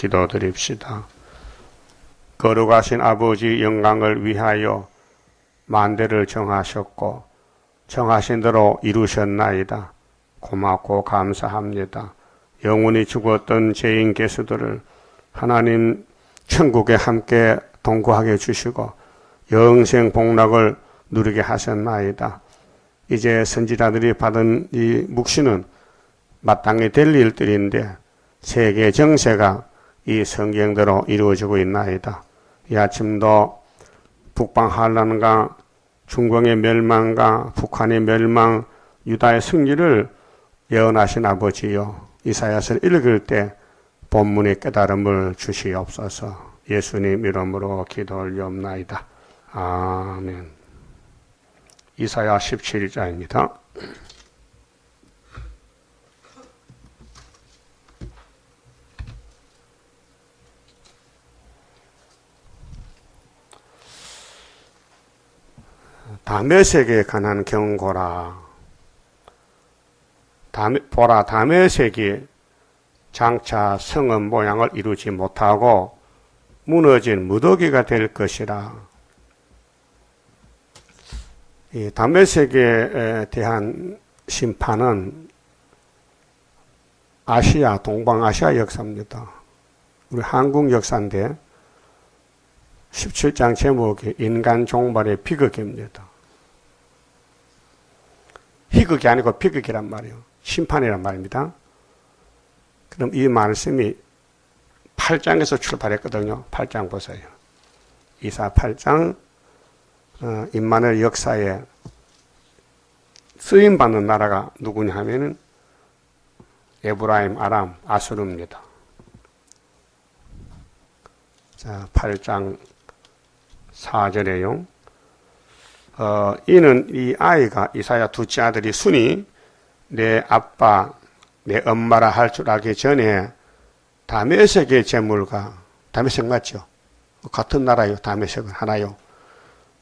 기도드립시다. 거룩하신 아버지 영광을 위하여 만대를 정하셨고 정하신 대로 이루셨나이다. 고맙고 감사합니다. 영원히 죽었던 죄인 개수들을 하나님 천국에 함께 동거하게 해주시고 영생 복락을 누리게 하셨나이다. 이제 선지자들이 받은 이 묵시는 마땅히 될 일들인데 세계 정세가 이 성경대로 이루어지고 있나이다. 이 아침도 북방 환란과 중공의 멸망과 북한의 멸망, 유다의 승리를 예언하신 아버지여, 이사야서를 읽을 때 본문의 깨달음을 주시옵소서. 예수님 이름으로 기도 올리옵나이다. 아멘. 이사야 17자입니다. 다메섹에 관한 경고라. 보라, 다메섹이 장차 성읍 모양을 이루지 못하고 무너진 무더기가 될 것이라. 이 다메섹에 대한 심판은 아시아, 동방아시아 역사입니다. 우리 한국 역사인데 17장 제목이 인간 종말의 비극입니다. 희극이 아니고 비극이란 말이에요. 심판이란 말입니다. 그럼 이 말씀이 8장에서 출발했거든요. 8장 보세요. 이사 8장 임마누엘 역사에 쓰임받는 나라가 누구냐 하면은 에브라임, 아람, 아수르입니다. 자, 8장 4절에요. 이는 이 아이가 이사야 둘째 아들이 순이 내 아빠 내 엄마라 할 줄 알기 전에 다메섹의 재물과 다메섹 맞죠? 같은 나라요. 다메섹은 하나요.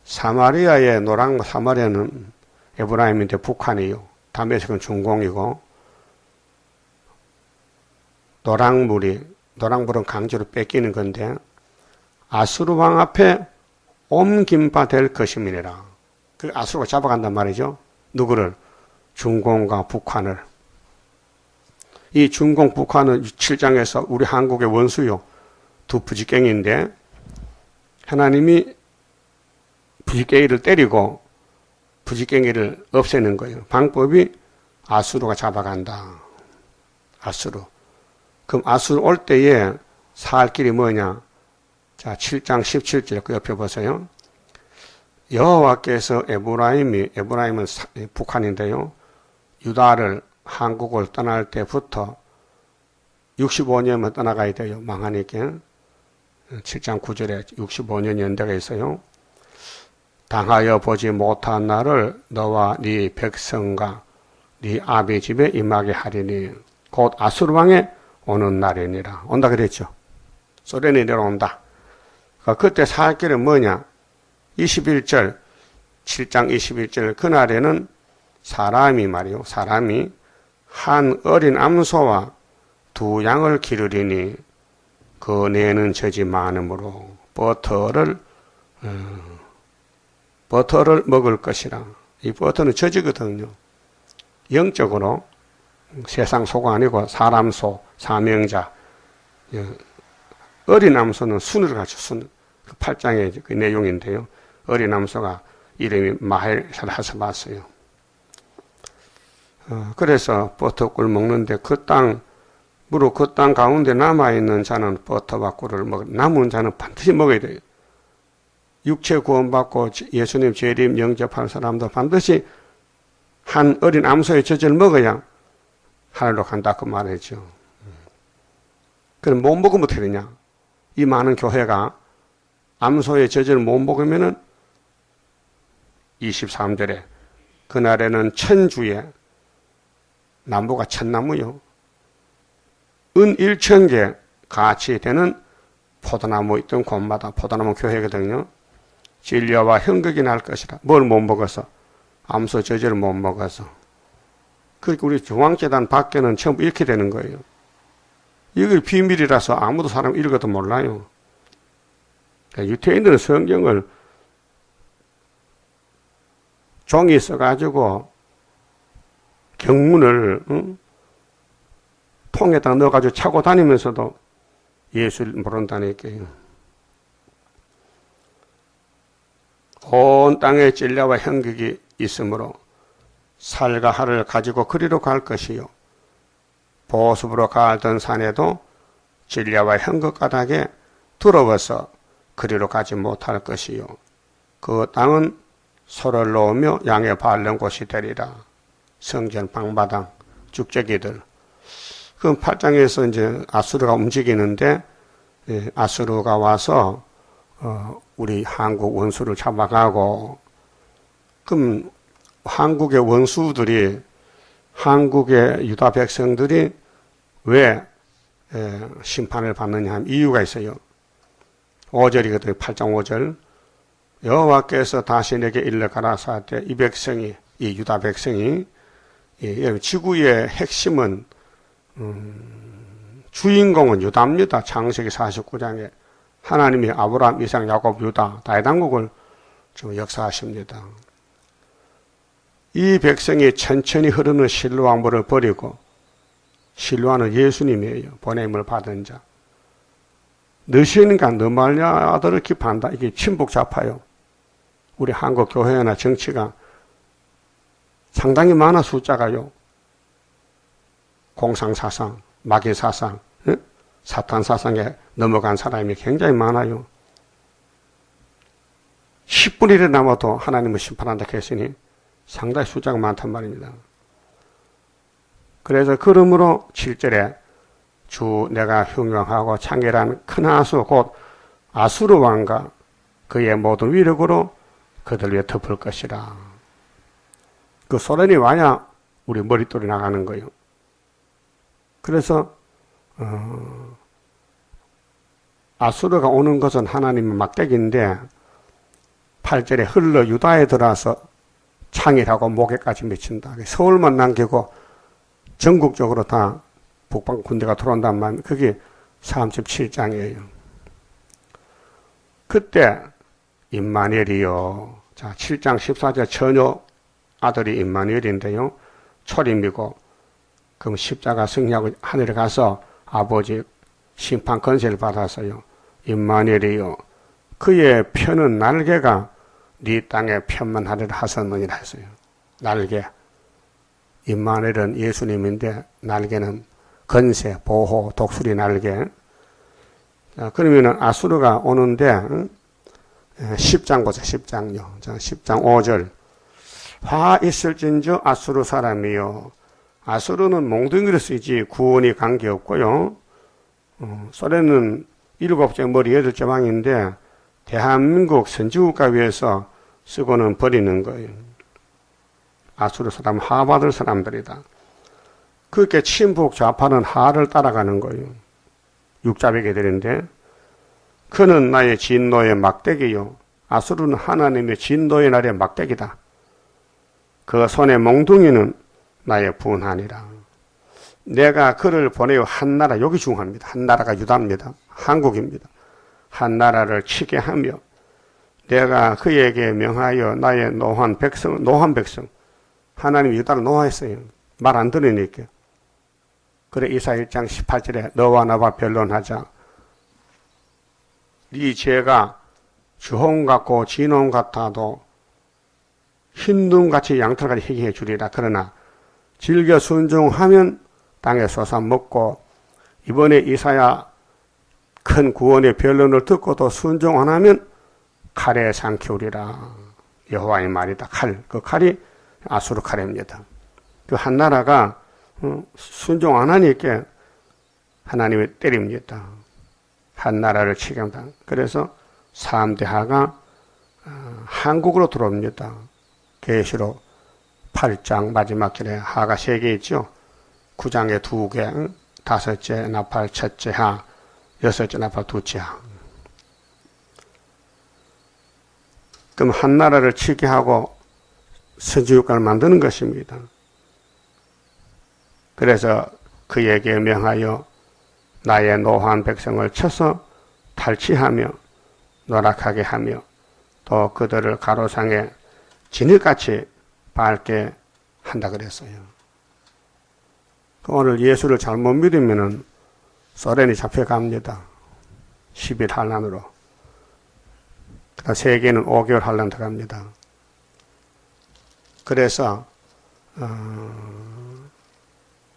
사마리아의 사마리아는 에브라임인데 북한이요. 다메섹은 중공이고 노랑물은 강제로 뺏기는 건데 아수르 왕 앞에 옮김바 될 것임이니라. 그 아수르가 잡아간단 말이죠. 누구를? 중공과 북한을. 이 중공, 북한은 7장에서 우리 한국의 원수요. 두 부지깽이인데 하나님이 부지깽이를 때리고 부지깽이를 없애는 거예요. 방법이 아수르가 잡아간다. 아수르. 그럼 아수르 올 때에 살 길이 뭐냐? 자, 7장 17절 그 옆에 보세요. 여호와께서 에브라임은 북한인데요. 유다를 한국을 떠날 때부터 65년만 떠나가야 돼요. 망하니까. 7장 9절에 65년 연대가 있어요. 당하여 보지 못한 날을 너와 네 백성과 네 아비 집에 임하게 하리니 곧 아수르 왕에 오는 날이니라. 온다 그랬죠. 소련이 내려온다. 그때 살 길은 뭐냐? 21절, 7장 21절 그날에는 사람이 한 어린 암소와 두 양을 기르리니 그 내는 젖이 많으므로 버터를 먹을 것이라. 이 버터는 젖이거든요. 영적으로 세상 소가 아니고 사람 소, 사명자. 어린 암소는 순을 가죠. 순. 그 8장의 그 내용인데요. 어린 암소가 이름이 마헬살하스바스예요. 그래서 버터꿀 먹는데 그 땅 가운데 남아있는 자는 버터와 꿀을 남은 자는 반드시 먹어야 돼요. 육체 구원받고 예수님 재림 영접하는 사람도 반드시 한 어린 암소의 젖을 먹어야 하늘로 간다 그 말이죠. 그럼 못 먹으면 어떻게 되냐? 이 많은 교회가 암소의 젖을 못 먹으면은 23절에 그날에는 천주에 나무가 천나무요. 은 1,000개 같이 되는 포도나무 있던 곳마다 포도나무 교회거든요. 진려와 형극이 날 것이라. 뭘 못 먹어서? 암소 젖을 못 먹어서. 그러니까 우리 중앙재단 밖에는 전부 이렇게 되는 거예요. 이걸 비밀이라서 아무도 사람 읽어도 몰라요. 그러니까 유태인들은 성경을 종이 써가지고 경문을 통에다 넣어가지고 차고 다니면서도 예수를 모른다니까요. 온 땅에 진리와 형극이 있으므로 살과 하를 가지고 그리로 갈 것이요 보습으로 가던 산에도 진리와 형극 가닥에 두려워서 그리로 가지 못할 것이요 그 땅은 소를 놓으며 양의 바른 곳이 되리라. 성전 방마당 죽제기들. 그 8장에서 이제 아수르가 움직이는데 아수르가 와서 우리 한국 원수를 잡아가고, 그럼 한국의 원수들이, 한국의 유다 백성들이 왜 심판을 받느냐 하면 이유가 있어요. 5절이거든요. 8장 5절. 여호와께서 다시 내게 일러 가라사대 이 백성이, 이 유다 백성이, 지구의 핵심은 주인공은 유다입니다. 창세기 49장에 하나님이 아브라함, 이삭, 야곱, 유다 다윗왕국을 지금 역사하십니다. 이 백성이 천천히 흐르는 실로와 물을 버리고, 실로와는 예수님이에요. 보냄을 받은 자. 너시인가 너 말냐 아들을 기판다. 이게 친북좌파요. 우리 한국 교회나 정치가 상당히 많아. 숫자가요. 공상사상, 마귀사상, 사탄사상에 넘어간 사람이 굉장히 많아요. 10분의 1이 남아도 하나님을 심판한다 했으니 상당히 숫자가 많단 말입니다. 그래서 그러므로 7절에 주 내가 흉명하고 창렬한 큰 하수 곧 아수르 왕과 그의 모든 위력으로 그들 위에 덮을 것이라. 그 소련이 와야 우리 머릿돌이 나가는 거예요. 그래서 아수르가 오는 것은 하나님의 막대기인데 8절에 흘러 유다에 들어와서 창일하고 목에까지 미친다. 서울만 남기고 전국적으로 다 북방 군대가 들어온단 말이에요. 그게 37장이에요. 그때 임마누엘이요. 자, 7장 14절 처녀 아들이 임마누엘인데요. 초림이고, 그럼 십자가 승리하고 하늘에 가서 아버지 심판 권세를 받았어요. 임마누엘이요. 그의 편은 날개가 네 땅에 편만 하리라 하셨느니라 했어요. 날개. 임마누엘은 예수님인데 날개는 건세, 보호, 독수리 날개. 자, 그러면은 아수르가 오는데 10장 보자. 10장요. 자, 10장 5절. 화 있을진저 아수르 사람이요. 아수르는 몽둥이로 쓰이지 구원이 관계없고요. 소련은 7째 머리 8째 왕인데 대한민국 선지국가 위해서 쓰고는 버리는 거예요. 아수르 사람 하받을 사람들이다. 그렇게 친북 좌파는 하를 따라가는 거예요. 육자백이들인데 그는 나의 진노의 막대기요. 아수르는 하나님의 진노의 날의 막대기다. 그 손의 몽둥이는 나의 분하니라. 내가 그를 보내어 한 나라, 여기 중요합니다. 한 나라가 유다입니다. 한국입니다. 한 나라를 치게 하며 내가 그에게 명하여 나의 노한 백성, 하나님이 유다를 노하했어요. 말 안 들으니까. 그래 이사 1장 18절에 너와 나와 변론하자. 네 죄가 주홍 같고 진홍 같아도 흰눈같이 양털같이 희귀해 주리라. 그러나 즐겨 순종하면 땅에 솟아 먹고, 이번에 이사야 큰 구원의 변론을 듣고도 순종 안 하면 칼에 삼키우리라. 여호와의 말이다. 칼. 그 칼이 아수르 칼입니다. 그 한 나라가 순종 안 하니까 하나님이 때립니다. 한 나라를 치게 한다. 그래서 3대 하가 한국으로 들어옵니다. 계시록 8장 마지막 절에 하가 3개 있죠. 9장에 2개, 5째 나팔 첫째 하, 6째 나팔 둘째 하. 그럼 한 나라를 치게 하고 선지국가를 만드는 것입니다. 그래서 그에게 명하여 나의 노한 백성을 쳐서 탈취하며 노락하게 하며 또 그들을 가로상에 진흙같이 밟게 한다 그랬어요. 오늘 예수를 잘못 믿으면은 소련이 잡혀갑니다. 10일 환란으로. 그다음 세계는 5개월 환란 들어갑니다. 그래서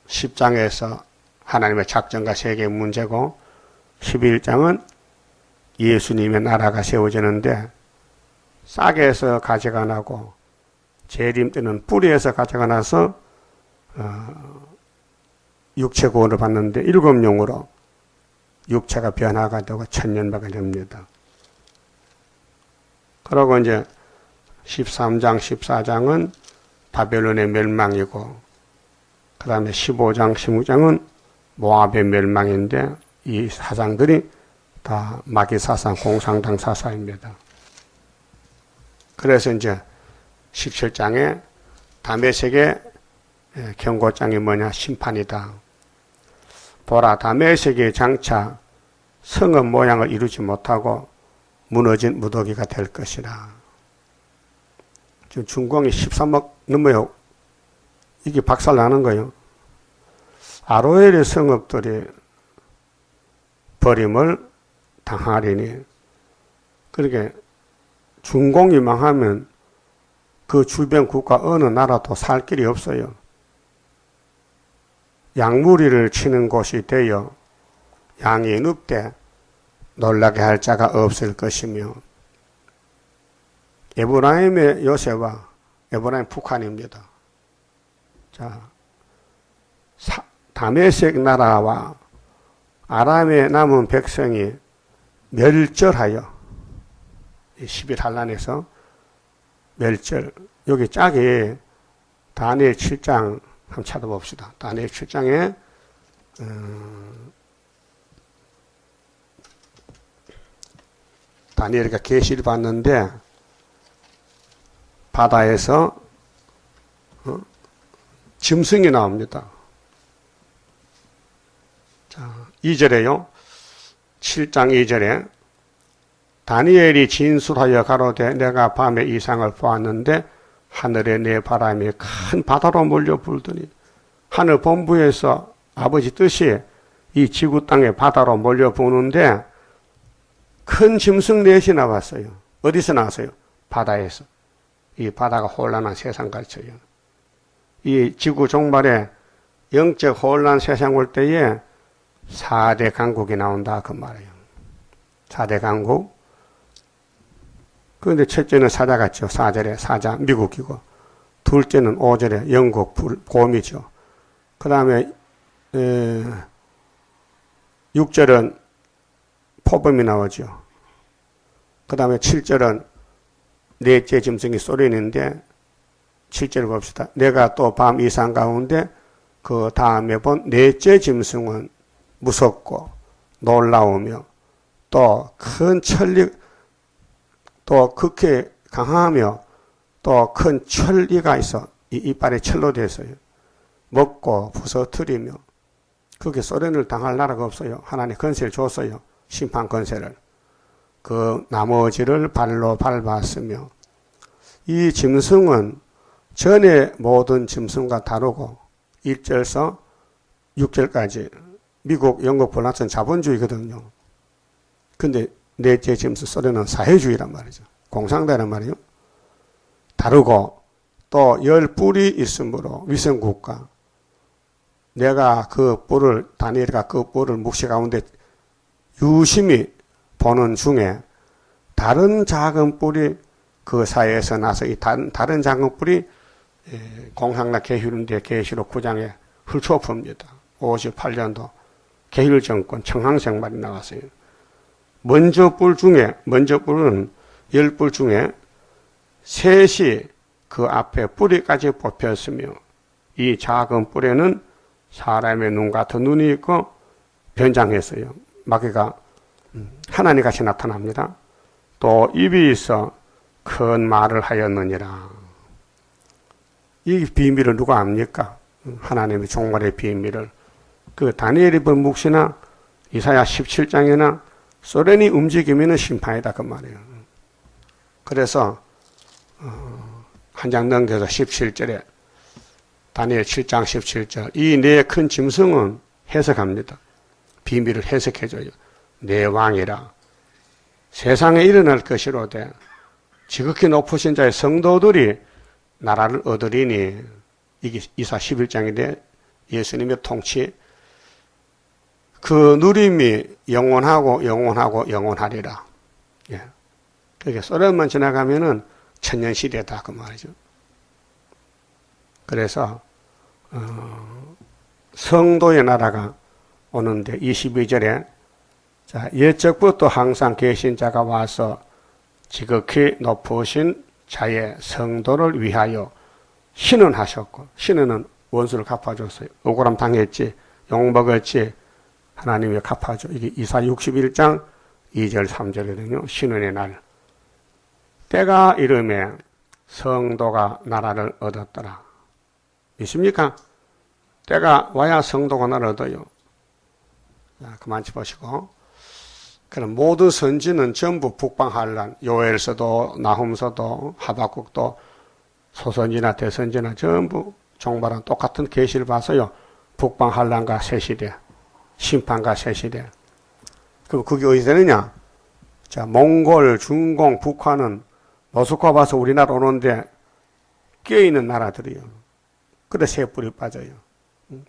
10장에서 하나님의 작전과 세계의 문제고 11장은 예수님의 나라가 세워지는데 싹에서 가지가 나고 재림 때는 뿌리에서 가지가 나서 육체 구원을 받는데 7용으로 육체가 변화가 되고 1000년밖에 됩니다. 그리고 이제 13장, 14장은 바벨론의 멸망이고 그 다음에 15장, 16장은 모압의 멸망인데 이 사상들이 다 마귀사상, 공산당 사상입니다. 그래서 이제 17장에 다메섹의 경고장이 뭐냐? 심판이다. 보라, 다메섹의 장차 성읍 모양을 이루지 못하고 무너진 무더기가 될 것이라. 지금 준공이 13억 넘어요. 이게 박살나는 거예요. 아로엘의 성읍들이 버림을 당하리니, 그렇게 준공이 망하면 그 주변 국가 어느 나라도 살 길이 없어요. 양무리를 치는 곳이 되어 양이 눕되 놀라게 할 자가 없을 것이며, 에브라임의 요새와 에브라임 북한입니다. 자, 다메섹 나라와 아람의 남은 백성이 멸절하여 11환란에서 멸절. 여기 짝이 다니엘 7장 한번 찾아봅시다. 다니엘 7장에 다니엘이가 계시를 봤는데 바다에서 짐승이 나옵니다. 자, 2절에요. 7장 2절에 다니엘이 진술하여 가로되 내가 밤에 이상을 보았는데 하늘에 내 바람이 큰 바다로 몰려 불더니 하늘 본부에서 아버지 뜻이 이 지구 땅에 바다로 몰려 부는데 큰 짐승 넷이 나왔어요. 어디서 나왔어요? 바다에서. 이 바다가 혼란한 세상 가르쳐요. 이 지구 종말에 영적 혼란 세상 올 때에 4대 강국이 나온다 그 말이에요. 4대 강국. 그런데 첫째는 사자 같죠. 4절에 사자 미국이고, 둘째는 5절에 영국 곰이죠. 그 다음에 6절은 포범이 나오죠. 그 다음에 7절은 넷째 짐승이 소련인데 7절 봅시다. 내가 또 밤 이상 가운데 그 다음에 본 넷째 짐승은 무섭고 놀라우며 또 큰 천리, 또 극히 강하며 또 큰 천리가 있어. 이 이빨에 철로 됐어요. 먹고 부서뜨리며. 그게 소련을 당할 나라가 없어요. 하나님 권세를 줬어요. 심판 권세를. 그 나머지를 발로 밟았으며, 이 짐승은 전에 모든 짐승과 다르고 1절서 6절까지 미국, 영국, 프랑스는 자본주의거든요. 근데 넷째 짐승 소련은 사회주의란 말이죠. 공산당이란 말이에요. 다르고 또 10뿔이 있으므로 위성국가. 내가 그 뿔을, 다니엘이가 그 뿔을 묵시 가운데 유심히 보는 중에 다른 작은 뿔이 그 사이에서 나서 이 다른 작은 뿔이 공산당 계시록인데 계시록 9장에 훑어봅니다. 58년도 계율 정권 청항생말이 나왔어요. 먼저 뿔은 10뿔 중에 셋이 그 앞에 뿌리까지 뽑혔으며, 이 작은 뿔에는 사람의 눈 같은 눈이 있고 변장했어요. 마귀가 하나님 같이 나타납니다. 또 입이 있어 큰 말을 하였느니라. 이 비밀을 누가 압니까? 하나님의 종말의 비밀을. 그 다니엘이 본 묵시나 이사야 17장에는 소련이 움직이면 심판이다 그 말이에요. 그래서 한 장 넘겨서 17절에 다니엘 7장 17절 이 네 큰 짐승은 해석합니다. 비밀을 해석해줘요. 내 왕이라 세상에 일어날 것이로되 지극히 높으신 자의 성도들이 나라를 얻으리니 이게 이사 11장인데 예수님의 통치 그 누림이 영원하고 영원하고 영원하리라. 예. 그게 소련만 지나가면은 천년시대다 그 말이죠. 그래서 성도의 나라가 오는데 22절에 자 옛적부터 항상 계신 자가 와서 지극히 높으신 자의 성도를 위하여 신원하셨고 신원은 원수를 갚아줬어요. 억울함 당했지 욕먹었지 하나님이 갚아줘. 이게 이사 61장 2절 3절이거든요. 신원의 날 때가 이름에 성도가 나라를 얻었더라. 믿습니까? 때가 와야 성도가 나라를 얻어요. 자, 그만 짚으시고 그럼 모든 선지는 전부 북방한란 요엘서도 나훔서도 하박국도 소선지나 대선지나 전부 종말은 똑같은 계시를 봐서요. 북방한란과 새시대 심판과 새시대 그럼 그게 어디 되느냐? 자 몽골, 중공, 북한은 모스크바 봐서 우리나라 오는데 껴있는 나라들이요. 그래 새 뿌리 빠져요.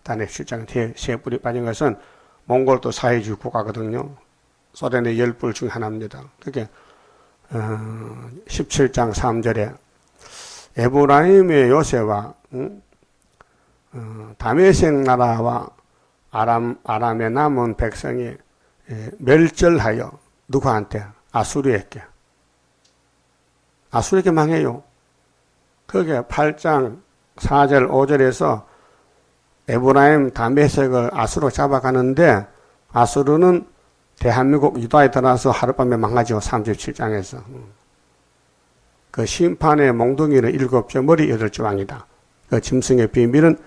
다니엘 7장에 새 뿌리 빠진 것은 몽골도 사회주의 국가거든요. 소련의 10불 중 하나입니다. 그게 17장 3절에 에브라임의 요새와 다메섹 나라와 아람의 남은 백성이 멸절하여 누구한테? 아수르에게. 아수르에게 망해요. 그게 8장 4절 5절에서 에브라임 다메섹을 아수르로 잡아가는데 아수르는 대한민국 유다에 들어와서 하룻밤에 망하죠. 37장에서. 그 심판의 몽둥이는 7조 머리 8조 왕이다. 그 짐승의 비밀은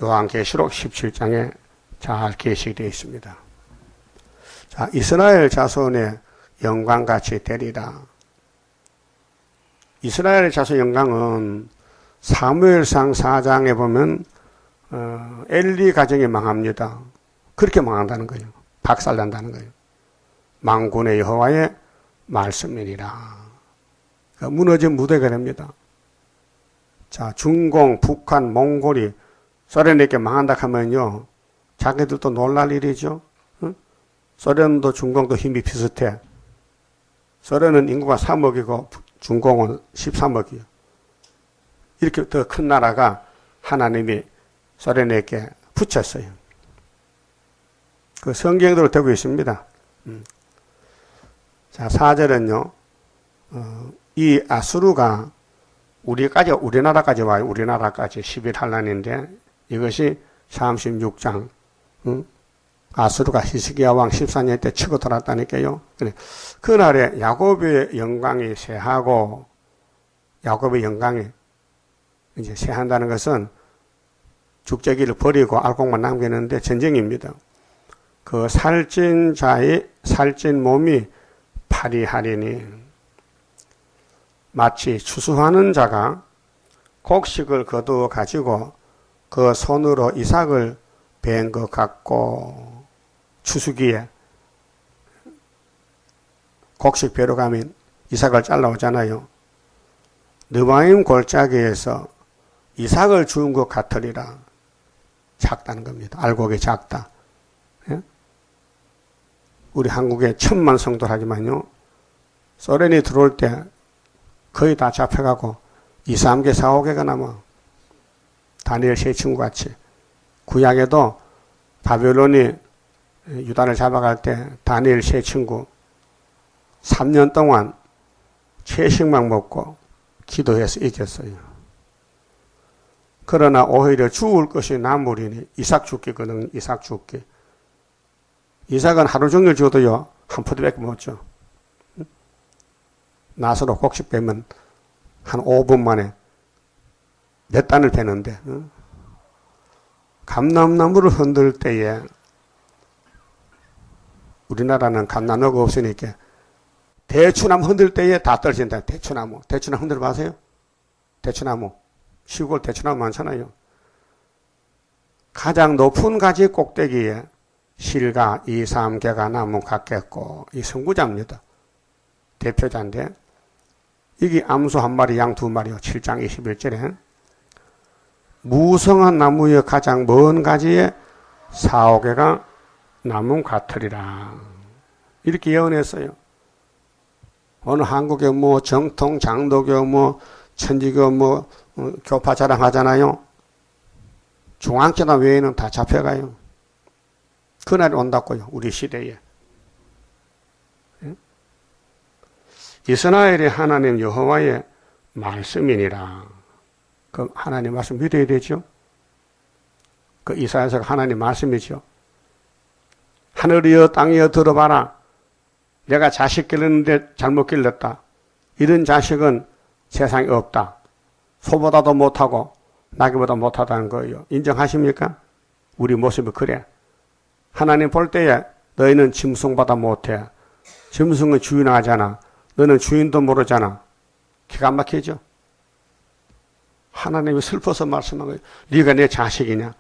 요한계시록 17장에 잘 게시되어 있습니다. 자, 이스라엘 자손의 영광같이 되리라. 이스라엘 자손 영광은 사무엘상 4장에 보면 엘리 가정이 망합니다. 그렇게 망한다는 거예요. 박살난다는 거예요. 만군의 여호와의 말씀이니라. 무너진 무대가 됩니다. 자, 중공, 북한, 몽골이 소련에게 망한다 하면요. 자기들도 놀랄 일이죠. 응? 소련도 중공도 힘이 비슷해. 소련은 인구가 3억이고 중공은 13억이요. 이렇게 더 큰 나라가 하나님이 소련에게 붙였어요. 그 성경대로 되고 있습니다. 자, 4절은요, 이 아수르가 우리나라까지 와요. 우리나라까지 11한란인데, 이것이 36장, 아수르가 히스기야 왕 14년 때 치고 돌았다니까요. 그날에 야곱의 영광이 쇠하고, 야곱의 영광이 이제 쇠한다는 것은 죽재기를 버리고 알곡만 남기는데 전쟁입니다. 그 살찐 자의 살찐 몸이 파리하리니 마치 추수하는 자가 곡식을 거두어 가지고 그 손으로 이삭을 벤 것 같고 추수기에 곡식 배로 가면 이삭을 잘라오잖아요. 느바임 골짜기에서 이삭을 주운 것 같으리라. 작다는 겁니다. 알곡이 작다. 예? 우리 한국에 1000만 성도하지만요. 소련이 들어올 때 거의 다 잡혀가고 2, 3개, 4, 5개가 남아. 다니엘 세 친구 같이. 구약에도 바벨론이 유다를 잡아갈 때 다니엘 세 친구 3년 동안 채식만 먹고 기도해서 이겼어요. 그러나 오히려 죽을 것이 나물이니 이삭 죽기거든. 이삭 죽기. 이삭은 하루 종일 줘도요 한 포도밖에 못 줘. 낫으로 곡식 빼면 한 5분 만에 몇 단을 베는데 감람나무를 흔들 때에 우리나라는 감나무가 없으니까 대추나무 흔들 때에 다 떨어진다. 대추나무 흔들어 봐세요. 대추나무. 시골 대추나무 많잖아요. 가장 높은 가지 꼭대기에 실가 2, 3개가 나무 같겠고, 이 선구자입니다. 대표자인데, 이게 암소 한 마리, 양 두 마리요. 7장 21절에. 무성한 나무의 가장 먼 가지에 4, 5개가 나무 같으리라. 이렇게 예언했어요. 어느 한국의 뭐 정통 장도교 뭐 천지교 뭐 교파 자랑하잖아요. 중앙교단 외에는 다 잡혀가요. 그날이 온다고요. 우리 시대에. 이스라엘의 하나님 여호와의 말씀이니라. 그 하나님 말씀 믿어야 되죠. 그 이사야서가 하나님 말씀이죠. 하늘이여 땅이여 들어봐라. 내가 자식 길렀는데 잘못 길렀다. 이런 자식은 세상에 없다. 소보다도 못하고 나귀보다 못하다는 거예요. 인정하십니까? 우리 모습이 그래. 하나님 볼 때에 너희는 짐승보다 못해. 짐승은 주인하잖아. 너는 주인도 모르잖아. 기가 막히죠? 하나님이 슬퍼서 말씀한 거예요. 네가 내 자식이냐?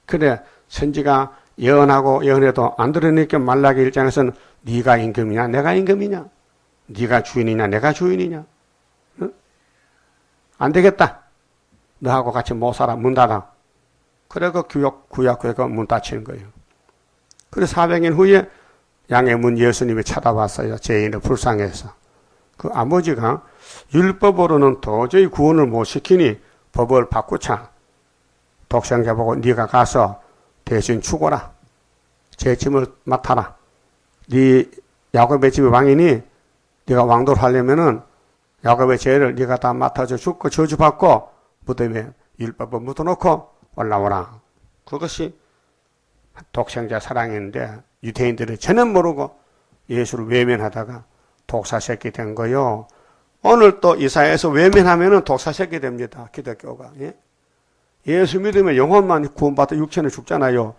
그래, 선지가 예언하고 예언해도 안 들으니까 말라기 1장에서는 네가 임금이냐? 내가 임금이냐? 네가 주인이냐? 내가 주인이냐? 응? 안 되겠다. 너하고 같이 못 살아. 문 닫아. 그래 그 구약교회가 문 닫히는 거예요. 그래 400년 후에 양의 문 예수님이 찾아왔어요. 죄인을 불쌍해서. 그 아버지가 율법으로는 도저히 구원을 못 시키니 법을 바꾸자. 독생자 보고 네가 가서 대신 죽어라. 제 짐을 맡아라. 네 야곱의 집의 왕이니 네가 왕도를 하려면은 야곱의 죄를 네가 다 맡아줘 죽고 저주받고 무덤에 율법을 묻어놓고 올라오라. 그것이 독생자 사랑인데 유대인들은 전혀 모르고 예수를 외면하다가 독사새끼 된 거요. 오늘 또 이사야에서 외면하면은 독사새끼 됩니다. 기독교가. 예? 예수 믿으면 영혼만 구원받아 육체는 죽잖아요.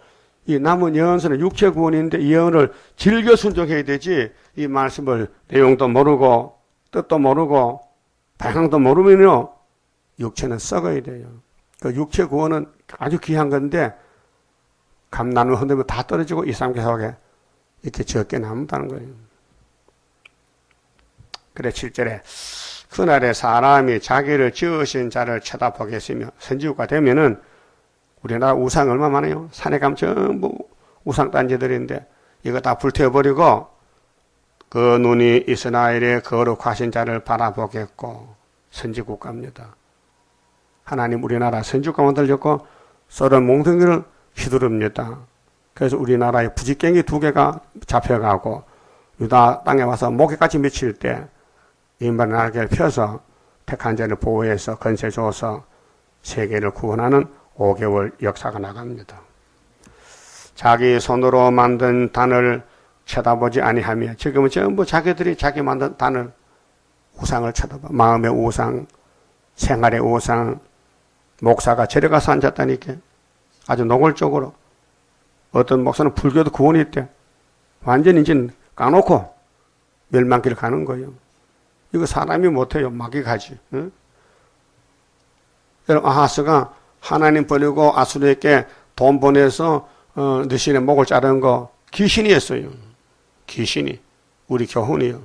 이 남은 예언서는 육체 구원인데 이 예언을 즐겨 순종해야 되지. 이 말씀을 내용도 모르고 뜻도 모르고 방향도 모르면요. 육체는 썩어야 돼요. 그 육체 구원은 아주 귀한 건데 감나무 흔들면 다 떨어지고 2, 3개 속에 이렇게 적게 남는다는 거예요. 그래 7절에 그날에 사람이 자기를 지으신 자를 쳐다보겠으며 선지국가 되면은 우리나라 우상 얼마 많아요. 산에 가면 전부 우상단지들인데 이거 다 불태워버리고 그 눈이 이스라엘의 거룩하신 자를 바라보겠고 선지국가입니다. 하나님 우리나라 선지국가 만들었고 썰은 몽둥이를 휘두릅니다. 그래서 우리나라에 부지깽이 2개가 잡혀가고 유다 땅에 와서 목에까지 미칠 때 인발 날개를 펴서 택한 자를 보호해서 건세 줘서 세계를 구원하는 5개월 역사가 나갑니다. 자기 손으로 만든 단을 쳐다보지 아니하며 지금은 전부 자기들이 자기 만든 단을 우상을 쳐다봐. 마음의 우상, 생활의 우상, 목사가 저리 가서 앉았다니까 아주 노골적으로 어떤 목사는 불교도 구원이 있대. 완전히 이제 까놓고 멸망길 가는 거예요. 이거 사람이 못해요. 마귀가 하지. 응? 여러분 아하스가 하나님 버리고 아수르에게 돈 보내서 느신의 목을 자르는 거 귀신이 했어요. 귀신이. 우리 교훈이요.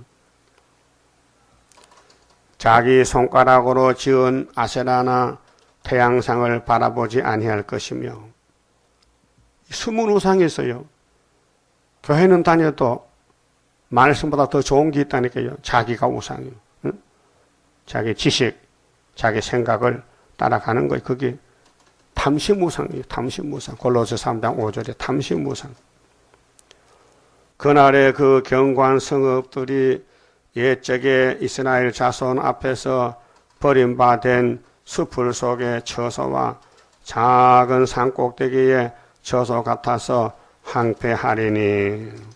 자기 손가락으로 지은 아세라나 태양상을 바라보지 아니할 것이며 숨은 우상이 있어요. 교회는 다녀도 말씀보다 더 좋은 게 있다니까요. 자기가 우상이요. 응? 자기 지식, 자기 생각을 따라가는 거예요. 그게 탐심우상이에요. 탐심우상. 골로새 3장 5절에 탐심우상. 그날의 그 경관 성읍들이 옛적에 이스라엘 자손 앞에서 버림받은 숲을 속의 처소와 작은 산꼭대기의 처소 같아서 황폐하리니.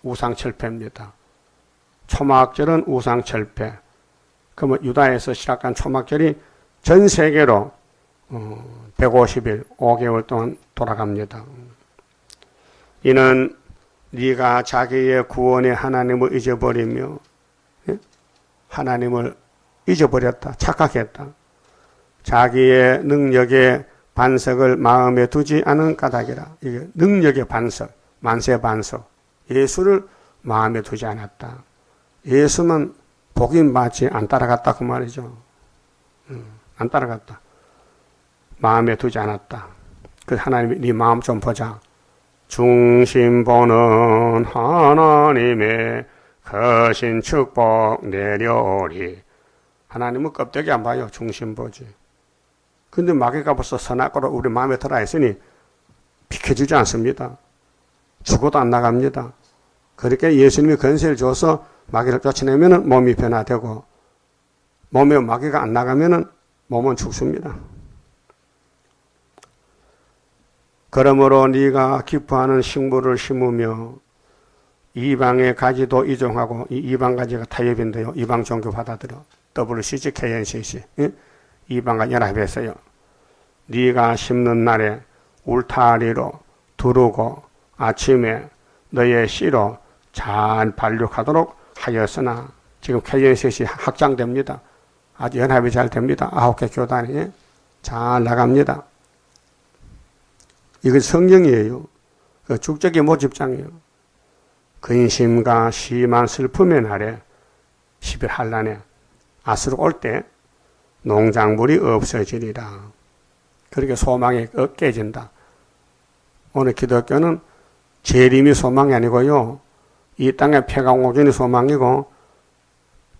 우상철폐입니다. 초막절은 우상철폐. 그러면 유다에서 시작한 초막절이 전 세계로 150일, 5개월 동안 돌아갑니다. 이는 네가 자기의 구원의 하나님을 잊어버리며 하나님을 잊어버렸다. 착각했다. 자기의 능력의 반석을 마음에 두지 않은 까닭이라. 이게 능력의 반석, 만세 반석. 예수를 마음에 두지 않았다. 예수만 복임 받지 안 따라갔다 그 말이죠. 안 따라갔다. 마음에 두지 않았다. 그 하나님이 네 마음 좀 보자. 중심 보는 하나님의 거신 축복 내려오리. 하나님은 껍데기 안 봐요. 중심 보지. 근데 마귀가 벌써 선악과로 우리 마음에 들어 있으니 비켜주지 않습니다. 죽어도 안 나갑니다. 그렇게 예수님이 권세를 줘서 마귀를 쫓아내면 몸이 변화되고 몸에 마귀가 안 나가면 몸은 죽습니다. 그러므로 네가 기뻐하는 식물을 심으며 이방의 가지도 이종하고 이 이방 가지가 타협인데요. 이방 종교 받아들여. WCG, KNCC. 이방과 연합했어요. 네가 심는 날에 울타리로 두르고 아침에 너의 씨로 잘 발육하도록 하였으나 지금 KNCC 확장됩니다. 아주 연합이 잘 됩니다. 9개 교단이 잘 나갑니다. 이건 성경이에요. 그 축적의 모집장이에요. 근심과 심한 슬픔의 날에 10일 한란에 아수르 올 때 농작물이 없어지리라. 그렇게 소망이 깨진다. 오늘 기독교는 재림이 소망이 아니고요. 이 땅에 폐강오존이 소망이고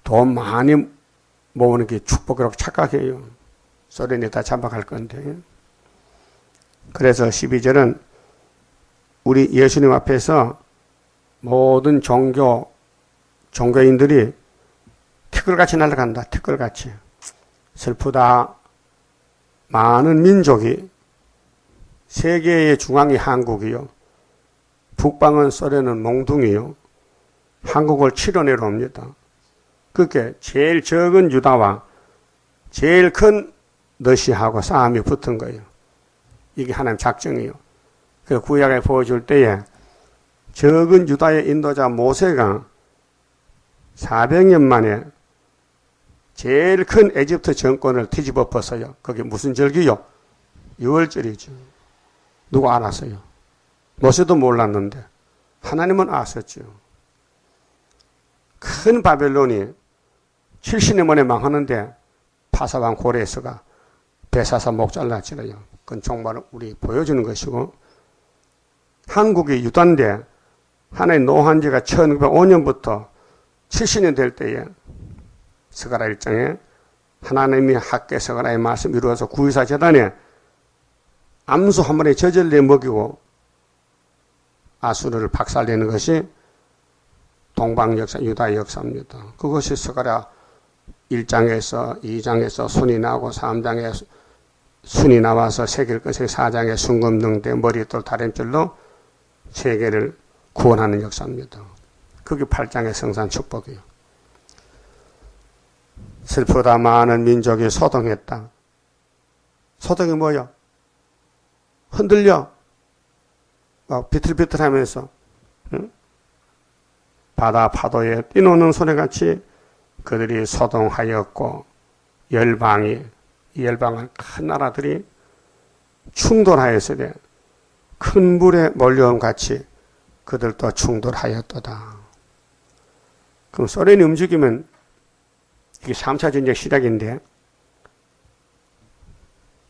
돈 많이 모으는 게 축복이라고 착각해요. 소련이 다 잡아갈 건데. 그래서 12절은 우리 예수님 앞에서 모든 종교인들이 티끌같이 날아간다. 티끌같이. 슬프다. 많은 민족이 세계의 중앙이 한국이요. 북방은 소련은 몽둥이요. 한국을 치러 내려옵니다. 그렇게 제일 적은 유다와 제일 큰 러시아하고 싸움이 붙은 거예요. 이게 하나님 작정이에요. 그 구약에 보여줄 때에 적은 유다의 인도자 모세가 400년 만에 제일 큰 에집트 정권을 뒤집어 엎었어요. 그게 무슨 절기요? 유월절이죠. 누가 알았어요? 모세도 몰랐는데 하나님은 아셨죠. 큰 바벨론이 70년 만에 망하는데 파사왕 고레스가 배사사 목 잘라치러요. 그건 정말 우리 보여주는 것이고, 한국이 유다인데 하나의 노한 지가 1905년부터 70년 될 때에 스가랴 1장에 하나님이 학계 스가랴의 말씀 이루어서 구의사 재단에 암수 한 마리 저절리 먹이고 아수르를 박살내는 것이 동방 역사, 유다 역사입니다. 그것이 스가랴 1장에서 2장에서 순이 나고 3장에 순이 나와서 새길 것이 4장에 순금등대 머리돌 다림줄로 세계를 구원하는 역사입니다. 그게 8장의 성산 축복이에요. 슬프다. 많은 민족이 소동했다. 소동이 뭐야? 흔들려. 막 비틀비틀하면서 응? 바다 파도에 뛰노는 소리같이 그들이 소동하였고 열방이 이 열방은 큰 나라들이 충돌하였으되 큰 물에 몰려온 같이 그들도 충돌하였도다. 그럼 소련이 움직이면 이게 3차 전쟁 시작인데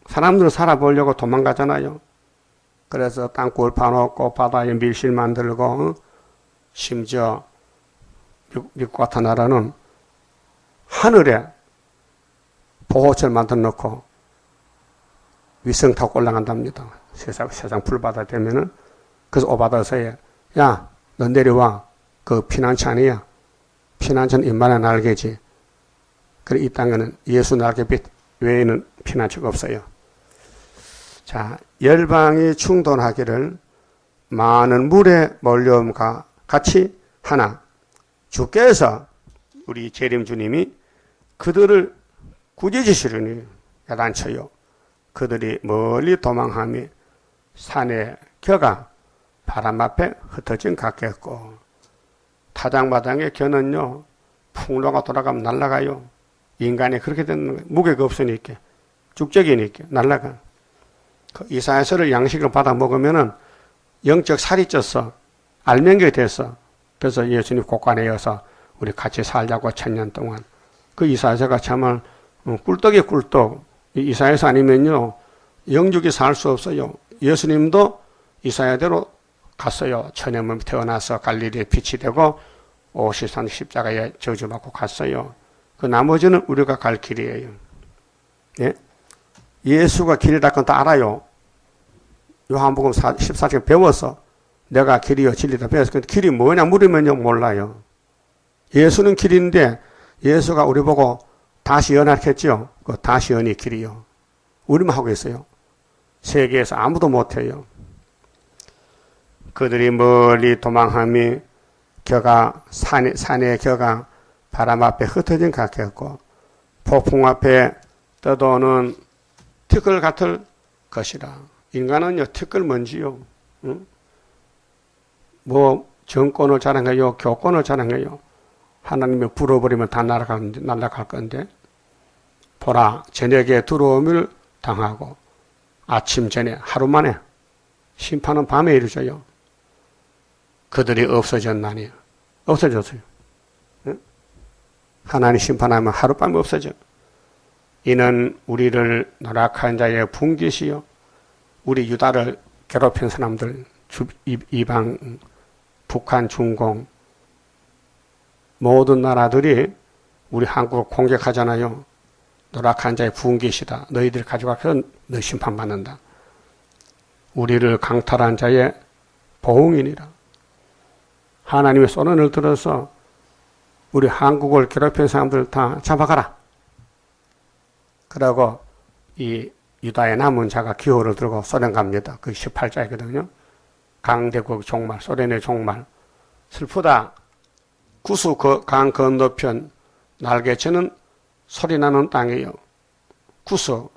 사람들은 살아보려고 도망가잖아요. 그래서 땅굴 파놓고 바다에 밀실 만들고 심지어 미국 같은 나라는 하늘에 보호철 만들어 놓고 위성 타고 올라간답니다. 세상 불바다 되면은. 그래서 오바다서에 야, 너 내려와. 그 피난처 아니야. 피난처는 인간의 날개지. 그래 이 땅에는 예수 날개빛 외에는 피난처가 없어요. 자, 열방이 충돌하기를 많은 물에 몰려옴과 같이 하나 주께서 우리 재림 주님이 그들을 구제지시려니 야단쳐요. 그들이 멀리 도망하며 산에 겨가 바람 앞에 흩어진 같겠고 타당마당의 겨는요 풍로가 돌아가면 날아가요. 인간이 그렇게 되는 거예요. 무게가 없으니까 죽적이니까 날아가. 그 이사야서를 양식으로 받아 먹으면은 영적 살이 쪄서 알맹이가 됐어. 그래서 예수님 곳간에 이어서 우리 같이 살자고 1000년 동안 그 이사야서가 참을 꿀떡이 꿀떡. 이사야서 아니면요 영육이 살 수 없어요. 예수님도 이사야대로 갔어요. 천연몸이 태어나서 갈릴리에 빛이 되고 오시산 십자가에 저주받고 갔어요. 그 나머지는 우리가 갈 길이에요. 예? 예수가 길이라 건 다 알아요. 요한복음 14장 배워서 내가 길이요 진리다 배워서 근데 길이 뭐냐 물으면요 몰라요. 예수는 길인데 예수가 우리 보고 다시 연약했죠. 그 다시 연이 길이요. 우리만 하고 있어요. 세계에서 아무도 못해요. 그들이 멀리 도망함이 겨가 산의 겨가 바람 앞에 흩어진 것 같겠고 폭풍 앞에 떠도는 티끌 같을 것이라. 인간은요 티끌 먼지요. 응? 뭐 정권을 자랑해요, 교권을 자랑해요. 하나님이 불어버리면 다 날아갈 건데 보라 저녁에 두려움을 당하고 아침 전에 하루 만에 심판은 밤에 이루어져요. 그들이 없어졌나니 없어졌어요. 응? 하나님 심판하면 하룻밤에 없어져. 이는 우리를 노력한 자의 분깃이요 우리 유다를 괴롭힌 사람들 이방 북한 중공 모든 나라들이 우리 한국을 공격하잖아요. 노력한 자의 분깃이다. 너희들 가져가서 너 심판받는다. 우리를 강탈한 자의 보응이니라. 하나님의 소원을 들어서 우리 한국을 괴롭힌 사람들 다 잡아가라. 그러고 이 유다의 남은 자가 기호를 들고 소련 갑니다. 그 18자이거든요. 강대국 종말, 소련의 종말. 슬프다. 구수 강 건너편 날개치는 소리나는 땅이에요. 구수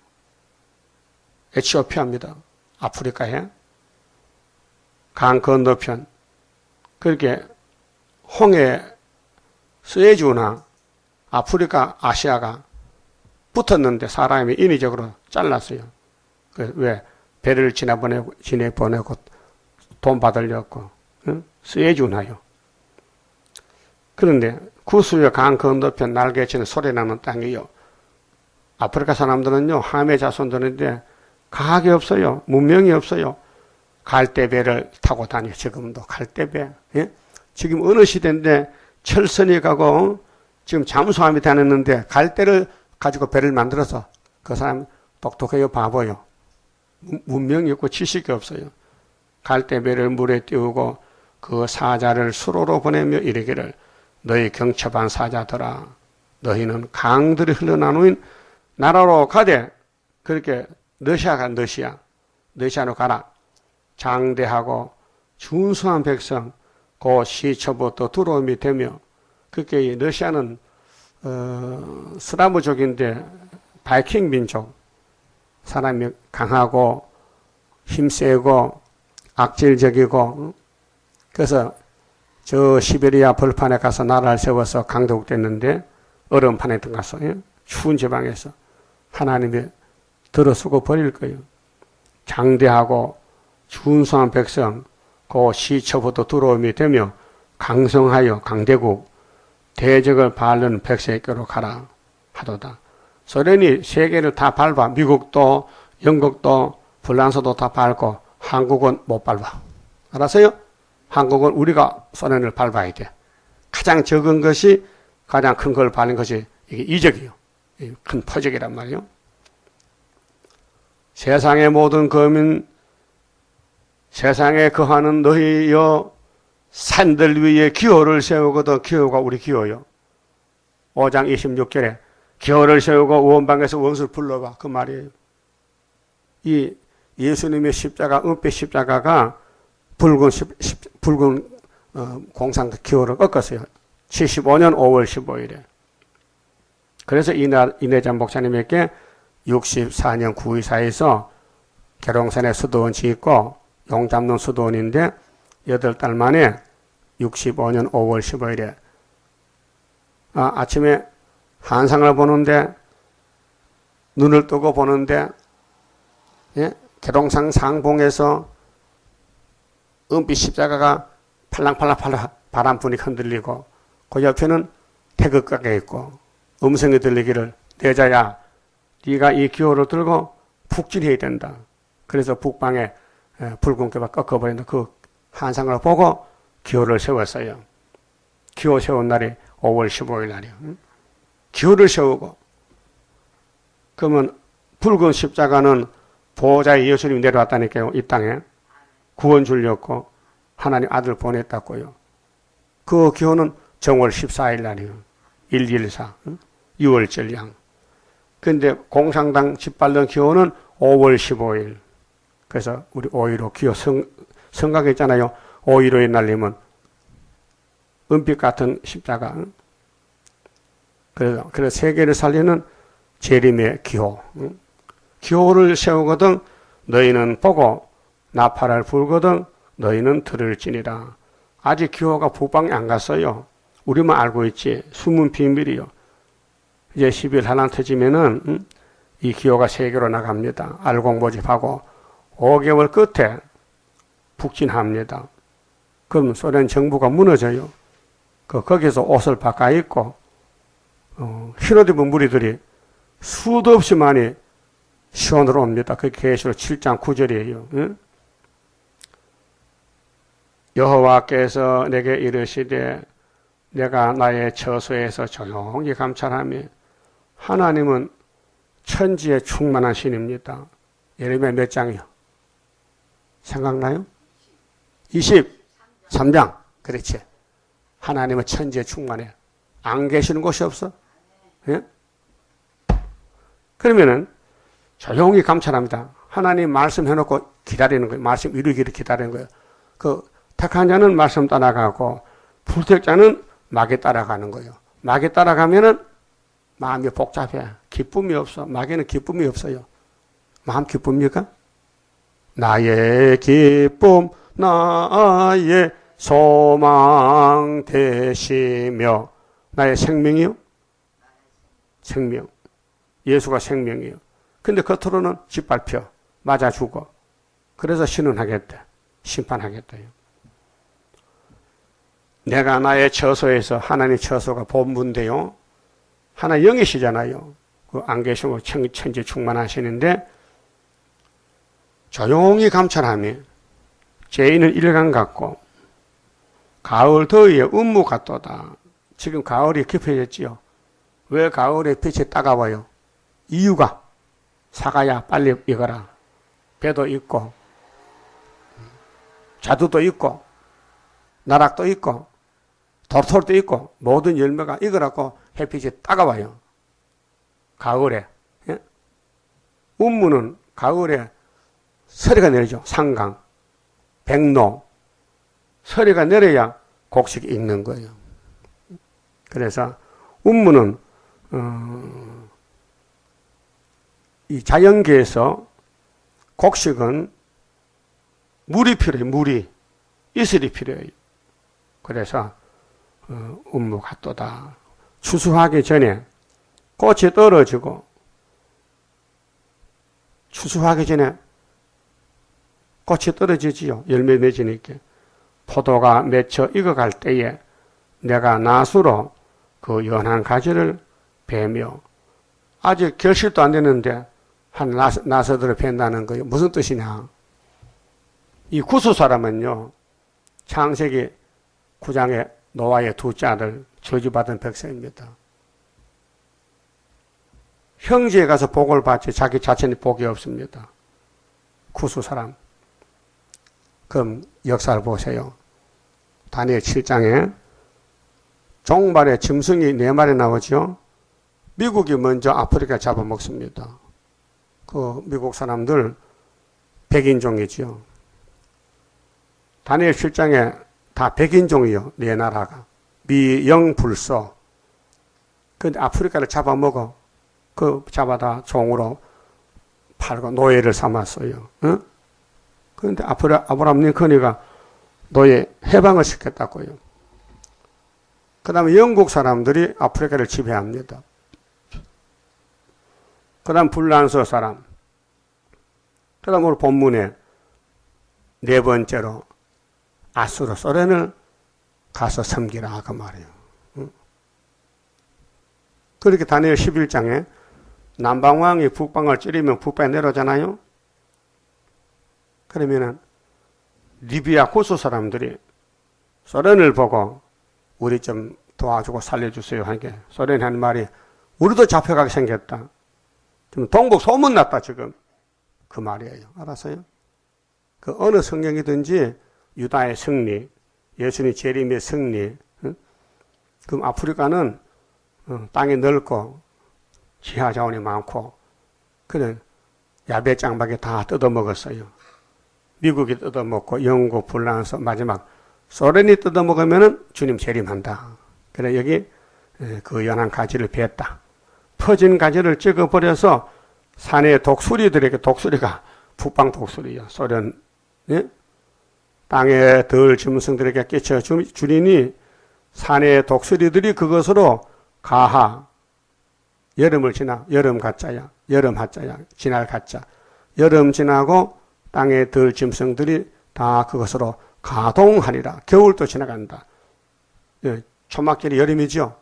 에티오피아입니다. 아프리카에 강 건너편 그렇게 홍해 스에즈나 아프리카 아시아가 붙었는데 사람이 인위적으로 잘랐어요. 왜 배를 지내보내고 돈 받으려고 응? 스에즈나요. 그런데 구수의 강 건너편 날개치는 소리나는 땅이요. 아프리카 사람들은요 함의 자손들인데 과학이 없어요. 문명이 없어요. 갈대배를 타고 다녀. 지금도 갈대배. 예? 지금 어느 시대인데 철선이 가고 지금 잠수함이 다녔는데 갈대를 가지고 배를 만들어서 그 사람 똑똑해요 바보요. 문명이 없고 지식이 없어요. 갈대배를 물에 띄우고 그 사자를 수로로 보내며 이르기를 너희 경첩한 사자들아 너희는 강들이 흘러나누인 나라로 가되 그렇게 너시아로 가라. 장대하고 준수한 백성 그 시초부터 두려움이 되며 그렇게 러시아는 스라브족인데 바이킹 민족 사람이 강하고 힘세고 악질적이고 그래서 저 시베리아 벌판에 가서 나라를 세워서 강대국 됐는데 얼음판에 들어가서 추운 지방에서 하나님이 들어쓰고 버릴 거예요. 장대하고 준수한 백성 그 시초부터 두려움이 되며 강성하여 강대국 대적을 바르는 백성에게로 가라 하도다. 소련이 세계를 다 밟아. 미국도 영국도 프랑스도 다 밟고 한국은 못 밟아. 알았어요? 한국은 우리가 소련을 밟아야 돼. 가장 적은 것이 가장 큰 걸 밟는 것이 이게 이적이요. 큰 포적이란 말이요. 세상의 모든 거민 세상에 거하는 너희여 산들 위에 기호를 세우거든. 기호가 우리 기호요. 5장 26절에 기호를 세우고 원방에서 원수를 불러봐. 그 말이에요. 이 예수님의 십자가, 은빛 십자가가 붉은 공상 기호를 꺾었어요. 75년 5월 15일에. 그래서 이내장 목사님에게 64년 9.24에서 계룡산에 수도원 짓고 용 잡는 수도원인데 8달 만에 65년 5월 15일에 아침에 한상을 보는데 눈을 뜨고 보는데 예? 계룡상 상봉에서 은빛 십자가가 팔랑팔랑 바람분이 흔들리고 그 옆에는 태극가게 있고 음성이 들리기를 내자야 네가 이 기호를 들고 북진해야 된다. 그래서 북방에 붉은깨가 꺾어버린다. 그 한상을 보고 기호를 세웠어요. 기호 세운 날이 5월 15일 날이요. 기호를 세우고 그러면 붉은 십자가는 보호자의 예수님이 내려왔다니까요. 이 땅에 구원 주려고 하나님 아들 보냈다고요. 그 기호는 정월 14일 날이요. 114 6월절량. 근데 공산당 짓밟는 기호는 5월 15일. 그래서 우리 5.15 기호 성각했잖아요. 5.15에 날리면 은빛 같은 십자가. 그래서 세계를 살리는 재림의 기호. 기호를 세우거든 너희는 보고 나팔을 불거든 너희는 들을지니라. 아직 기호가 북방에 안 갔어요. 우리만 알고 있지. 숨은 비밀이요. 이제 10일 한란 터지면은 이 기호가 세계로 나갑니다. 알공모집하고 5개월 끝에 북진합니다. 그럼 소련 정부가 무너져요. 거기서 옷을 바꿔 입고 흰옷 입은 무리들이 수도 없이 많이 시온으로 옵니다. 그게 계시록 7장 9절이에요. 응? 여호와께서 내게 이르시되 내가 나의 처소에서 조용히 감찰하며 하나님은 천지에 충만한 신입니다. 예레미야 몇 장이요? 생각나요? 23장. 그렇지. 하나님은 천지에 충만해. 안 계시는 곳이 없어? 예? 그러면은 조용히 감찰합니다. 하나님 말씀해놓고 기다리는 거예요. 말씀 이루기를 기다리는 거예요. 그 택한 자는 말씀 따라가고 불택자는 마귀 따라가는 거예요. 마귀 따라가면은 마음이 복잡해. 기쁨이 없어. 마귀는 기쁨이 없어요. 마음 기쁩니까? 나의 기쁨, 나의 소망 되시며 나의 생명이요? 생명. 예수가 생명이요. 근데 겉으로는 짓밟혀. 맞아 죽어. 그래서 신은하겠다. 심판하겠다요. 내가 나의 처소에서 하나님 처소가 본부인데요. 하나 영이시잖아요. 그 안 계시고 천지 충만하시는데 조용히 감찰하며 죄인은 일간 같고 가을 더위에 운무 같도다. 지금 가을이 깊어졌지요. 왜 가을에 빛이 따가워요? 이유가 사과야 빨리 익어라. 배도 있고 자두도 있고 나락도 있고 도토리도 있고 모든 열매가 익으라고 햇빛이 따가워요. 가을에. 예? 운무는 가을에 서리가 내리죠. 상강, 백로. 서리가 내려야 곡식이 익는 거예요. 그래서 운무는 이 자연계에서 곡식은 물이 필요해요. 물이. 이슬이 필요해요. 그래서 운무 같도다. 추수하기 전에 꽃이 떨어지고 추수하기 전에 꽃이 떨어지지요. 열매 맺으니까. 포도가 맺혀 익어갈 때에 내가 낫으로 그 연한 가지를 베며 아직 결실도 안 되는데 한 나서들을 벤다는 거예요. 무슨 뜻이냐. 이 구수 사람은요. 창세기 9장에 노아의 둘째 아들 저주받은 백성입니다. 형제에 가서 복을 받지 자기 자신이 복이 없습니다. 구수 사람. 그럼 역사를 보세요. 다니엘 7장에 종말에 짐승이 4마리 나오죠. 미국이 먼저 아프리카 잡아먹습니다. 그 미국 사람들 백인종이죠. 다니엘 7장에 다 백인종이요. 4나라가. 미영불소. 근데 아프리카를 잡아먹어. 그 잡아다 종으로 팔고 노예를 삼았어요. 응? 그런데 아브라함 링컨이가 노예 해방을 시켰다고요. 그 다음에 영국 사람들이 아프리카를 지배합니다. 그 다음 불란서 사람. 그 다음 오늘 본문에 네 번째로 아수르 소련을 가서 섬기라 그 말이에요. 그렇게 다니엘 11장에 남방왕이 북방을 찌르면 북방에 내려오잖아요. 그러면은 리비아 고수 사람들이 소련을 보고 우리 좀 도와주고 살려주세요 하니까 소련이 하는 말이 우리도 잡혀가게 생겼다. 지금 동북 소문났다 지금. 그 말이에요. 알았어요? 그 어느 성경이든지 유다의 승리, 예수님 재림의 승리, 그럼 아프리카는 땅이 넓고 지하 자원이 많고 그런 야베 장박에 다 뜯어먹었어요. 미국이 뜯어먹고 영국, 불란서 마지막 소련이 뜯어먹으면 주님 재림한다. 그래 여기 그 연한 가지를 베었다. 퍼진 가지를 찍어버려서 산의 독수리들에게 독수리가 북방 독수리요. 소련 예? 땅에 덜 짐승들에게 끼쳐 주리니 산의 독수리들이 그것으로 가하 여름을 지나 여름 가짜야 여름 하짜야 지날 가짜 여름 지나고 땅에 덜 짐승들이 다 그것으로 가동하리라. 겨울도 지나간다. 예, 초막절이 여름이죠.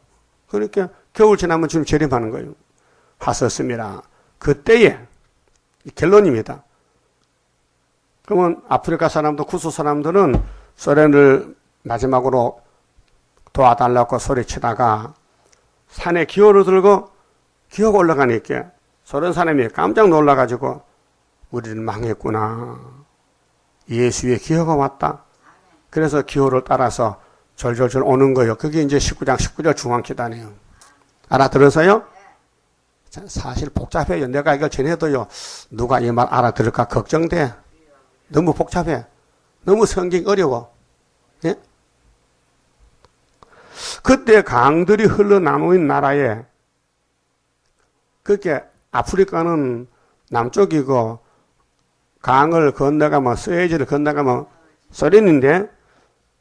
그러니까 겨울 지나면 지금 재림하는 거예요. 하셨습니다. 그때에 결론입니다. 그러면 아프리카 사람도 구수 사람들은 소련을 마지막으로 도와달라고 소리치다가 산에 기호를 들고 기호가 올라가니까 소련 사람이 깜짝 놀라가지고 우리는 망했구나. 예수의 기호가 왔다. 그래서 기호를 따라서 절절절 오는 거예요. 그게 이제 19절 중앙기단이에요. 알아들어서요? 사실 복잡해요. 내가 이걸 전해도요. 누가 이 말 알아들을까 걱정돼. 너무 복잡해. 너무 성경이 어려워. 예? 그때 강들이 흘러나누인 나라에 그렇게 아프리카는 남쪽이고 강을 건너가면 스웨즈를 건너가면 소련인데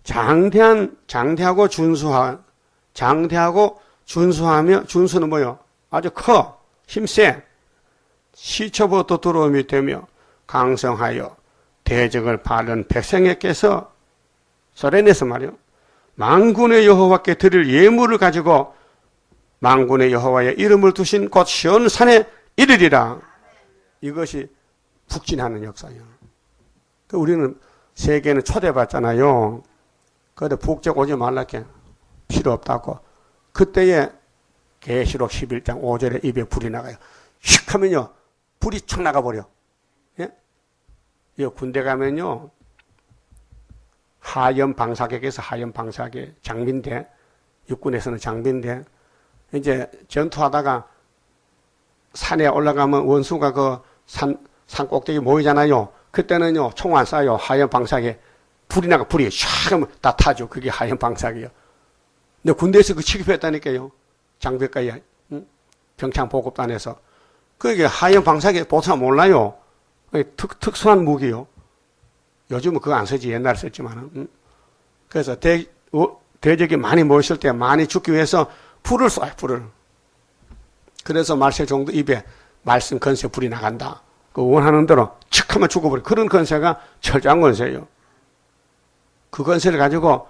장대하고 준수하며 준수는 뭐요? 아주 커 힘세 시초부터 들어옴이 되며 강성하여 대적을 바른 백성에게서 소련에서 말이요 만군의 여호와께 드릴 예물을 가지고 만군의 여호와의 이름을 두신 곧 시온 산에 이르리라. 이것이 북진하는 역사예요. 우리는 세계는 초대받잖아요. 그런데 북쪽 오지 말라게 필요 없다고. 그때에 계시록 11장 5절에 입에 불이 나가요. 휙 하면요 불이 촥 나가버려. 예? 이 군대 가면요 하연 방사객에서 하연 방사객 장비인데 육군에서는 장비인데 이제 전투하다가 산에 올라가면 원수가 그 산 꼭대기 모이잖아요. 그때는요 총 안 쏴요. 하연 방사객 불이 나가 불이 샥 하면 다 타죠. 그게 하연 방사객이요. 근데 군대에서 그 취급했다니까요. 장벽가에 평창 보급단에서 그게 하연 방사객 보통 몰라요. 특수한 무기요. 요즘은 그거 안 쓰지. 옛날에 썼지만은. 그래서 대적이 많이 모였을 때 많이 죽기 위해서 불을 쏴요. 불을. 그래서 말세 정도 입에 말씀 건세 불이 나간다. 그 원하는 대로 칙 하면 죽어버려. 그런 건세가 철저한 건세예요. 그 건세를 가지고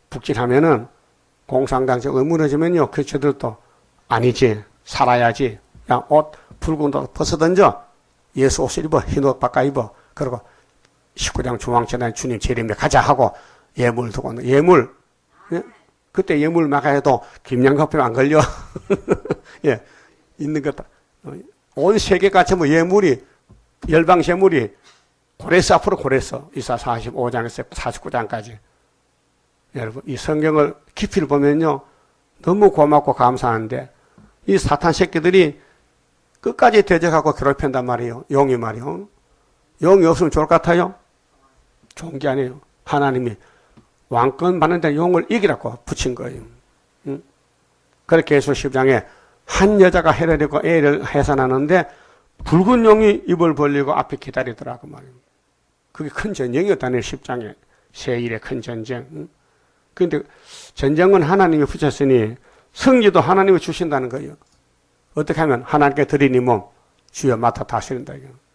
북진하면은 공산당적이 무너지면요. 그 저들도 아니지. 살아야지. 야, 옷 붉은 옷 벗어던져. 예수 옷을 입어. 흰 옷 바꿔 입어. 그리고 19장 중앙재단에 주님 재림에 가자 하고 예물 두고 예물. 예? 그때 예물 막아 해도 김양커피 안 걸려. 예. 있는 것 온 세계가 전부 예물이 열방 제물이 고레스 앞으로 고레스. 이사 45장에서 49장까지. 여러분 이 성경을 깊이를 보면요. 너무 고맙고 감사한데 이 사탄 새끼들이 끝까지 대적하고 괴롭힌단 말이에요. 용이 말이요. 용이 없으면 좋을 것 같아요? 좋은 게 아니에요. 하나님이 왕권 받는데 용을 이기라고 붙인 거예요. 응? 그렇게 예수 10장에 한 여자가 헤아리고 애를 해산하는데 붉은 용이 입을 벌리고 앞에 기다리더라고 말이에요. 그게 큰 전쟁이었다네 10장에. 세일의 큰 전쟁. 그런데 전쟁은 하나님이 붙였으니 승리도 하나님이 주신다는 거예요. 어떻게 하면 하나님께 드리니 몸 주여 맡아 다스린다.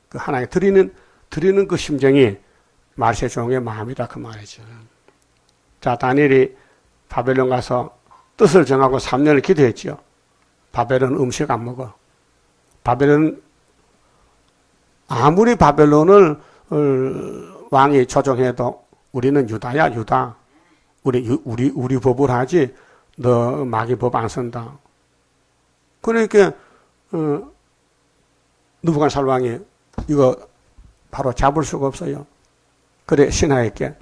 그 하나님께 드리는 그 심정이 말세 종의 마음이다 그 말이죠. 자, 다니엘이 바벨론 가서 뜻을 정하고 3년을 기도했죠. 바벨론 음식 안 먹어. 바벨론 아무리 바벨론을 왕이 조정해도 우리는 유다야 유다. 우리 법을 하지 너 마귀 법 안 쓴다. 그러니까 느부갓네살 왕이 이거 바로 잡을 수가 없어요. 그래 신하에게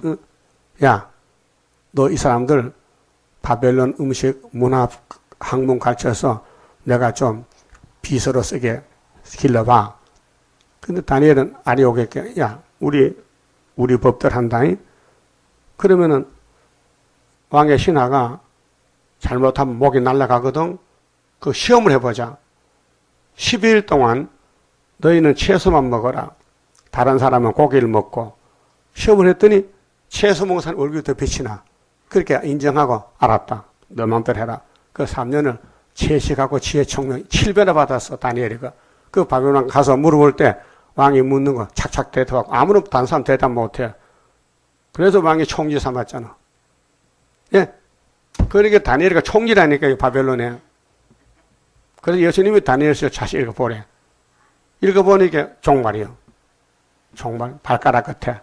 야, 너 이 사람들 바벨론 음식 문화 학문 가르쳐서 내가 좀 비서로 쓰게 길러봐. 근데 다니엘은 아리오게께 야, 우리 법들 한다니. 그러면은 왕의 신하가 잘못하면 목이 날아가거든. 그 시험을 해보자. 12일 동안 너희는 채소만 먹어라. 다른 사람은 고기를 먹고. 시험을 했더니 채소 먹는 사람 얼굴이 더 빛이 나. 그렇게 인정하고 알았다. 너 마음대로 해라. 그 3년을 채식하고 지혜 총명 7배나 받았어. 다니엘이가. 그 바벨론 가서 물어볼 때 왕이 묻는 거 착착 대답하고 아무런 다른 사람 대답 못해. 그래서 왕이 총리 삼았잖아. 예. 그러니까 다니엘이가 총리라니까 바벨론에. 그래서 예수님이 다니엘서 다시 읽어보래. 읽어보니까 종말이요. 종말 발가락 끝에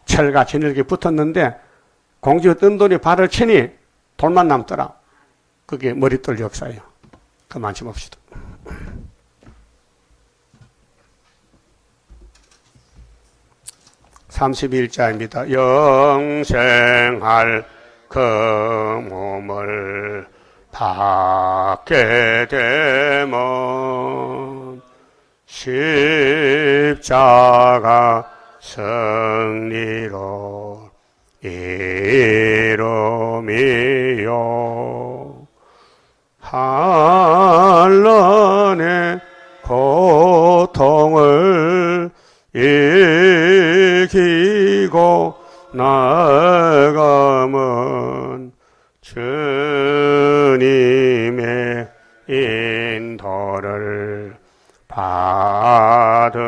철과 진흙이 붙었는데 공주가 뜬 돈이 발을 치니 돌만 남더라. 그게 머리돌 역사예요. 그만 좀 봅시다. (31자입니다) 영생할 그 몸을 받게 되면 십자가 승리로 이루미요 한란의 고통을 이기고 나가면 주님의 인도를 받음이라.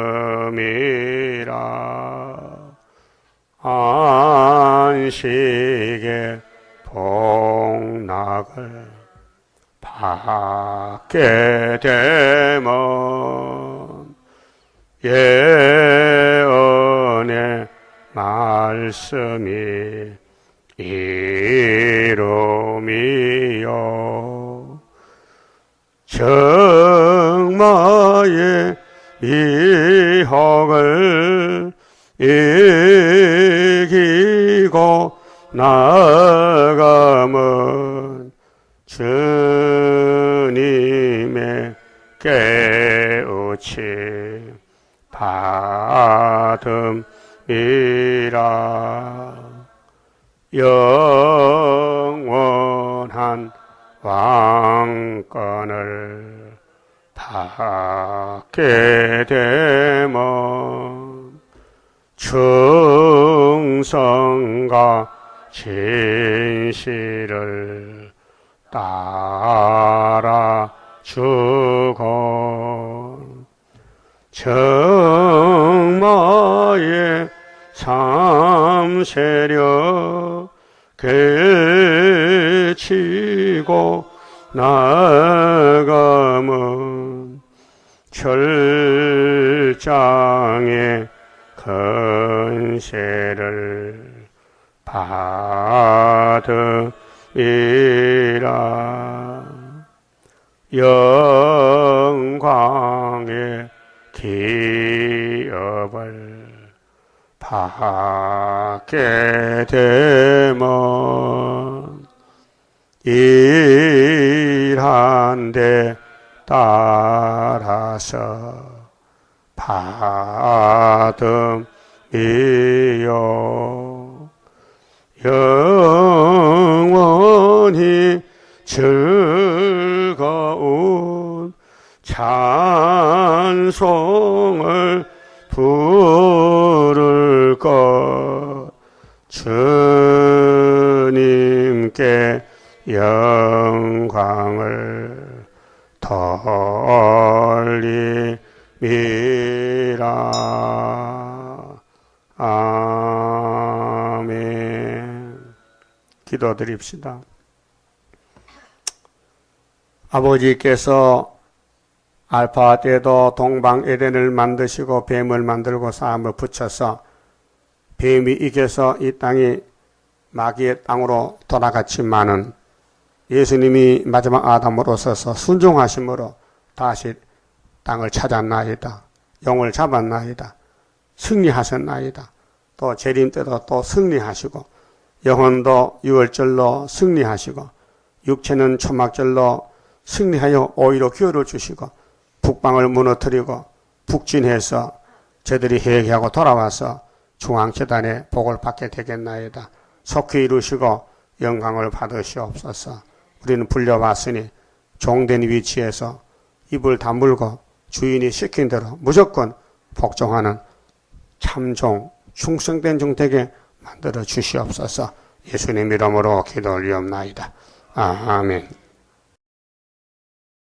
안식의 복락을 받게 되면 예언의 말씀이 이루미요 정마의 미혹을 이기고 나가면 주님의 깨우침 받음이라. 영원한 왕권을 받게 되면 충성과 진실을 따라주고 정마의 삼세력 그치고 나가면 철장의 건세를 받으리라. 영광의 기업을 받게 되면 일한 데 따라서 받음이요 영원히 즐거운 찬송을 부를 것 기도드립시다. 아버지께서 알파 때도 동방 에덴을 만드시고 뱀을 만들고 사람을 붙여서 뱀이 이겨서 이 땅이 마귀의 땅으로 돌아갔지만은 예수님이 마지막 아담으로 서서 순종하심으로 다시 땅을 찾았나이다. 영을 잡았나이다. 승리하셨나이다. 또 재림 때도 또 승리하시고 영혼도 유월절로 승리하시고 육체는 초막절로 승리하여 오히려 기회를 주시고 북방을 무너뜨리고 북진해서 저들이 회개하고 돌아와서 중앙재단에 복을 받게 되겠나이다. 속히 이루시고 영광을 받으시옵소서. 우리는 불려왔으니 종된 위치에서 입을 다물고 주인이 시킨 대로 무조건 복종하는 참종, 충성된 종 되게 만들어 주시옵소서. 예수님 이름으로 기도 올리옵나이다. 아멘.